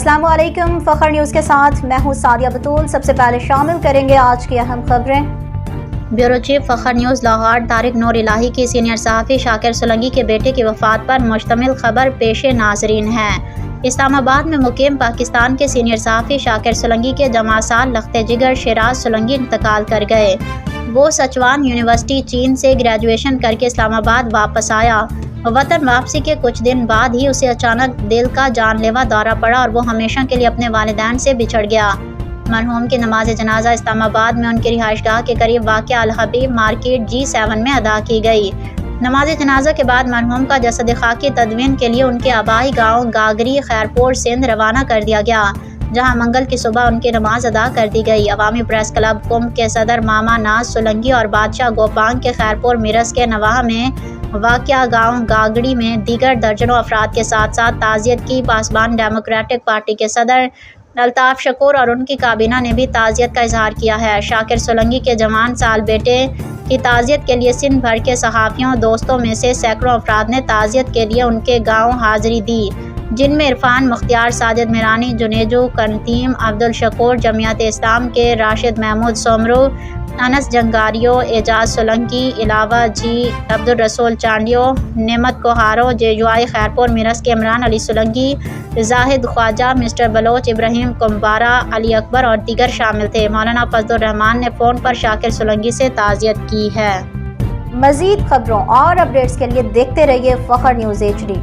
अस्सलाम वालेकुम। फखर न्यूज़ के साथ मैं हूँ सादिया बतूल। सबसे पहले शामिल करेंगे आज की अहम खबरें। ब्यूरो चीफ फखर न्यूज़ लाहौर। तारिक नूर इलाही की सीनियर सहाफ़ी शाकिर सोलंकी के बेटे की वफ़ात पर मुश्तमिल खबर पेशे नाजरीन है। इस्लामाबाद में मुकीम पाकिस्तान के सीनियर सहाफ़ी शाकिर सोलंकी के जमासाल लख्ते जिगर शिराज सोलंकी इंतकाल कर गए। वो सचवान यूनिवर्सिटी चीन से ग्रेजुएशन करके इस्लामाबाद वापस आया। वतन वापसी के कुछ दिन बाद ही उसे अचानक दिल का जानलेवा दौरा पड़ा और वो हमेशा के लिए अपने वालिदैन से बिछड़ गया। मरहूम की नमाज जनाजा इस्लामाबाद में उनकी रिहाइशगाह के करीब वाक़िआ अल हबीब मार्केट G7 में अदा की गई। नमाज जनाजा के बाद मरहूम का जसद खाकी तदवीन के लिए उनके आबाई गाँव गागरी खैरपुर सिंध रवाना कर दिया गया, जहाँ मंगल की सुबह उनकी नमाज अदा कर दी गई। अवामी प्रेस क्लब कुंभ के सदर मामा नाज सोलंकी और बादशाह गोपांग के खैरपुर मिरस के नवाह में वाक़िआ गाँव गागड़ी में दीगर दर्जनों अफराद के साथ साथ ताज़ियत की। पासबान डेमोक्रेटिक पार्टी के सदर अल्ताफ़ शकूर और उनकी काबीना ने भी ताज़ियत का इजहार किया है। शाकिर सोलंकी के जवान साल बेटे की ताज़ियत के लिए सिंध भर के सहाफ़ियों दोस्तों में से सैकड़ों अफराद ने ताज़ियत के लिए उनके गाँव हाज़िरी दी, जिनमें इरफान मुख्तियार, साजिद मिरानी, जुनेजू कंतीम, अब्दुल शकूर, जमियत इस्लाम के राशिद महमूद सोमरू, अनस जंगारियो, एजाज सोलंकी, इलावा जी अब्दुल रसूल चांडियो, नेमत कोहारो, जेजुआई खैरपुर मिरस के इमरान अली सोलंकी, जाहिद ख्वाजा, मिस्टर बलोच, इब्राहिम कुम्बारा, अली अकबर और दीगर शामिल थे। मौलाना फजलुर रहमान ने फ़ोन पर शाकिर सोलंकी से ताज़ियत की है। मज़ीद खबरों और अपडेट्स के लिए देखते रहिए फखर न्यूज़ HD।